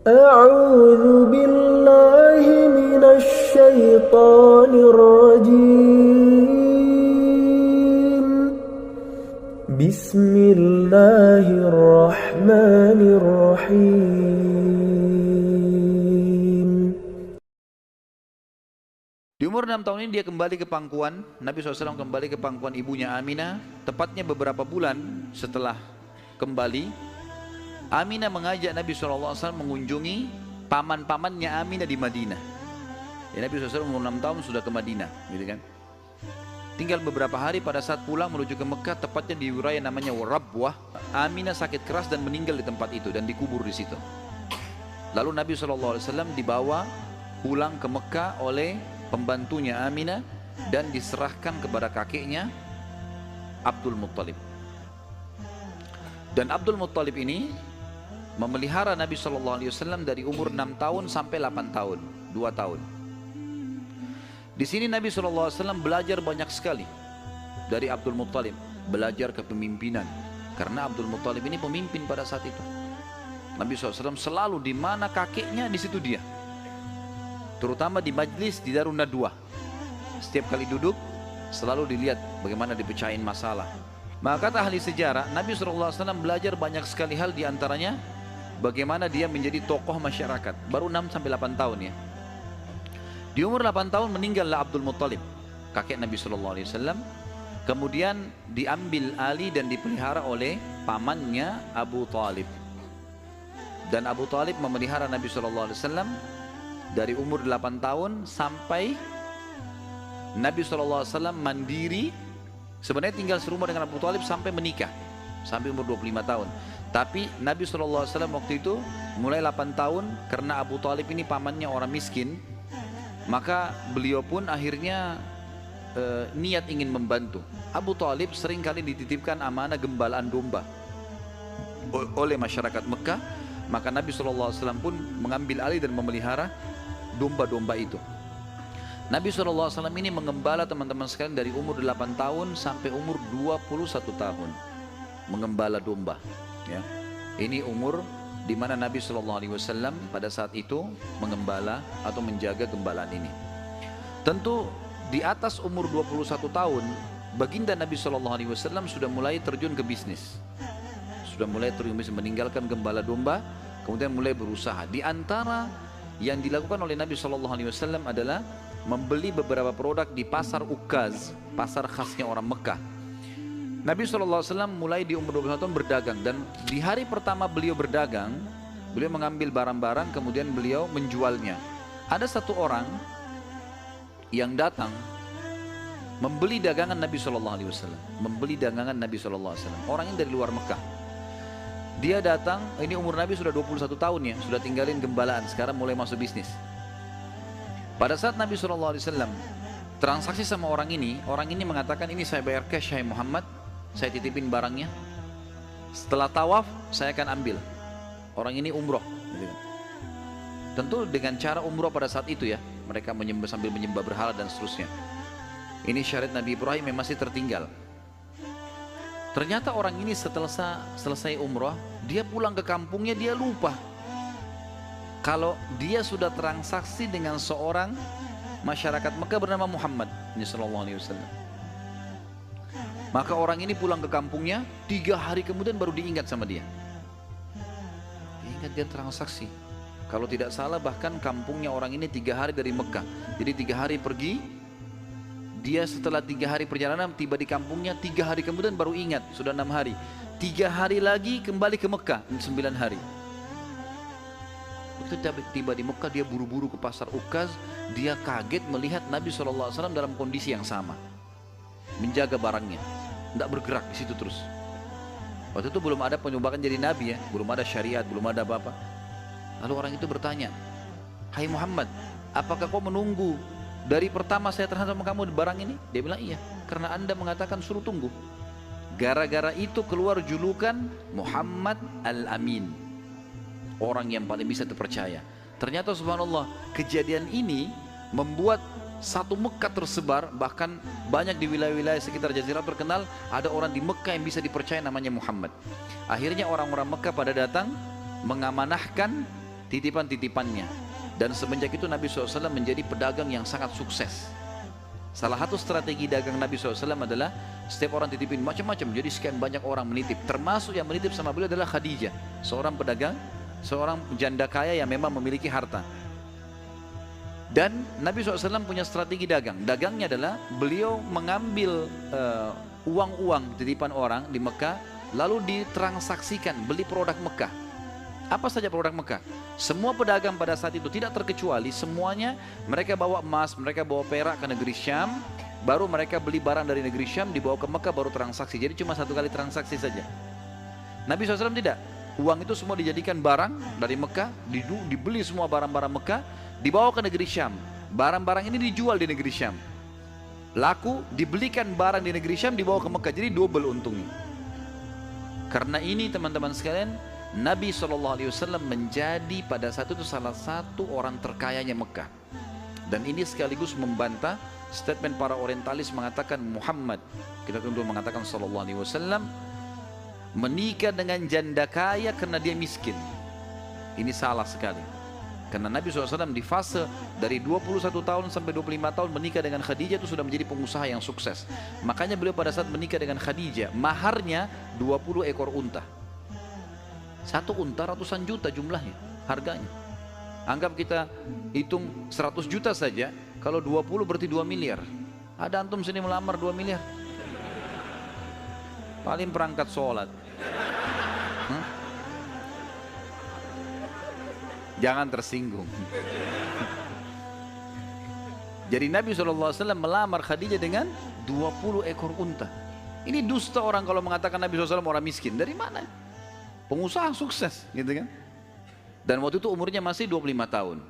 أعوذ بالله من الشيطان الرجيم بسم الله الرحمن الرحيم. Di umur 6 tahun ini dia kembali ke pangkuan, Nabi SAW kembali ke pangkuan ibunya Aminah. Tepatnya beberapa bulan setelah kembali, Aminah mengajak Nabi SAW mengunjungi paman-pamannya Aminah di Madinah. Ya, Nabi SAW umur 6 tahun sudah ke Madinah, gitu kan. Tinggal beberapa hari pada saat pulang menuju ke Mekah, tepatnya di wilayah namanya Rabwah. Aminah sakit keras dan meninggal di tempat itu dan dikubur di situ. Lalu Nabi SAW dibawa pulang ke Mekah oleh pembantunya Aminah dan diserahkan kepada kakeknya Abdul Muttalib. Dan Abdul Muttalib ini memelihara Nabi SAW dari umur 6 tahun sampai 8 tahun, 2 tahun. Di sini Nabi SAW belajar banyak sekali dari Abdul Muttalib, belajar kepemimpinan, karena Abdul Muttalib ini pemimpin pada saat itu. Nabi SAW selalu di mana kakeknya, di situ dia. Terutama di majlis di Darun Nadwah. Setiap kali duduk selalu dilihat bagaimana dipecahin masalah. Maka kata ahli sejarah, Nabi SAW belajar banyak sekali hal, diantaranya bagaimana dia menjadi tokoh masyarakat. Baru 6-8 tahun ya. Di umur 8 tahun meninggallah Abdul Muttalib, kakek Nabi SAW. Kemudian diambil alih dan dipelihara oleh pamannya Abu Talib. Dan Abu Talib memelihara Nabi SAW dari umur 8 tahun sampai Nabi SAW mandiri. Sebenarnya tinggal serumah dengan Abu Talib sampai menikah, sampai umur 25 tahun. Tapi Nabi SAW waktu itu mulai 8 tahun, karena Abu Talib ini pamannya orang miskin, maka beliau pun akhirnya niat ingin membantu. Abu Talib seringkali dititipkan amanah gembalaan domba oleh masyarakat Mekah. Maka Nabi SAW pun mengambil alih dan memelihara domba-domba itu. Nabi SAW ini mengembala teman-teman sekalian dari umur 8 tahun sampai umur 21 tahun. Mengembala domba ya. Ini umur di mana Nabi SAW pada saat itu mengembala atau menjaga gembalaan ini. Tentu di atas umur 21 tahun baginda Nabi SAW sudah mulai terjun ke bisnis. Sudah mulai terjun ke bisnis, meninggalkan gembala domba, kemudian mulai berusaha. Di antara yang dilakukan oleh Nabi SAW adalah membeli beberapa produk di pasar Ukaz, pasar khasnya orang Mekah. Nabi SAW mulai di umur 21 tahun berdagang, dan di hari pertama beliau berdagang, beliau mengambil barang-barang kemudian beliau menjualnya. Ada satu orang yang datang membeli dagangan Nabi SAW, membeli dagangan Nabi SAW. Orang ini dari luar Mekah. Dia datang, ini umur Nabi sudah 21 tahun ya, sudah tinggalin gembalaan, sekarang mulai masuk bisnis. Pada saat Nabi SAW transaksi sama orang ini mengatakan, ini saya bayar cash, Syekh Muhammad, saya titipin barangnya, setelah tawaf saya akan ambil. Orang ini umroh, tentu dengan cara umroh pada saat itu ya, mereka sambil menyembah berhala dan seterusnya. Ini syariat Nabi Ibrahim yang masih tertinggal. Ternyata orang ini setelah selesai umroh, dia pulang ke kampungnya, dia lupa kalau dia sudah transaksi dengan seorang masyarakat Mekah bernama Muhammad SAW. Maka orang ini pulang ke kampungnya, 3 hari kemudian baru diingat sama dia. Diingat dia transaksi. Kalau tidak salah bahkan kampungnya orang ini 3 hari dari Mekah. Jadi 3 hari pergi, dia setelah 3 hari perjalanan tiba di kampungnya, 3 hari kemudian baru ingat, sudah 6 hari. 3 hari lagi kembali ke Mekah, 9 hari. Begitu tiba di Mekah, dia buru-buru ke pasar Ukaz. Dia kaget melihat Nabi SAW dalam kondisi yang sama, menjaga barangnya, tidak bergerak di situ terus. Waktu itu belum ada penyumbatan jadi Nabi ya, belum ada syariat, belum ada apa-apa. Lalu orang itu bertanya, "Hai Muhammad, apakah kau menunggu dari pertama saya terhadap kamu di barang ini?" Dia bilang, "Iya, karena Anda mengatakan suruh tunggu." Gara-gara itu keluar julukan Muhammad Al-Amin, orang yang paling bisa terpercaya. Ternyata subhanallah, kejadian ini membuat satu Mekah tersebar, bahkan banyak di wilayah-wilayah sekitar Jazirah terkenal ada orang di Mekah yang bisa dipercaya namanya Muhammad. Akhirnya orang-orang Mekah pada datang mengamanahkan titipan-titipannya. Dan semenjak itu Nabi SAW menjadi pedagang yang sangat sukses. Salah satu strategi dagang Nabi SAW adalah setiap orang titipin macam-macam, jadi sekian banyak orang menitip. Termasuk yang menitip sama beliau adalah Khadijah, seorang pedagang, seorang janda kaya yang memang memiliki harta. Dan Nabi SAW punya strategi dagang. Dagangnya adalah beliau mengambil uang-uang titipan orang di Mekah, lalu ditransaksikan, beli produk Mekah. Apa saja produk Mekah? Semua pedagang pada saat itu tidak terkecuali, semuanya mereka bawa emas, mereka bawa perak ke negeri Syam, baru mereka beli barang dari negeri Syam, dibawa ke Mekah, baru transaksi. Jadi cuma satu kali transaksi saja. Nabi SAW tidak. Uang itu semua dijadikan barang dari Mekah, dibeli semua barang-barang Mekah, dibawa ke negeri Syam. Barang-barang ini dijual di negeri Syam. Laku, dibelikan barang di negeri Syam, dibawa ke Mekah. Jadi double untungnya. Karena ini teman-teman sekalian, Nabi SAW menjadi pada saat itu salah satu orang terkayanya Mekah. Dan ini sekaligus membantah statement para orientalis mengatakan Muhammad, kita tentu mengatakan SAW, menikah dengan janda kaya karena dia miskin. Ini salah sekali. Karena Nabi SAW di fase dari 21 tahun sampai 25 tahun menikah dengan Khadijah itu sudah menjadi pengusaha yang sukses. Makanya beliau pada saat menikah dengan Khadijah, maharnya 20 ekor unta. Satu unta ratusan juta jumlahnya, harganya. Anggap kita hitung 100 juta saja, kalau 20 berarti 2 miliar. Ada antum sini melamar 2 miliar? Paling perangkat sholat. Jangan tersinggung. Jadi Nabi SAW melamar Khadijah dengan 20 ekor unta. Ini dusta orang kalau mengatakan Nabi SAW orang miskin. Dari mana? Pengusaha sukses, gitu kan? Dan waktu itu umurnya masih 25 tahun.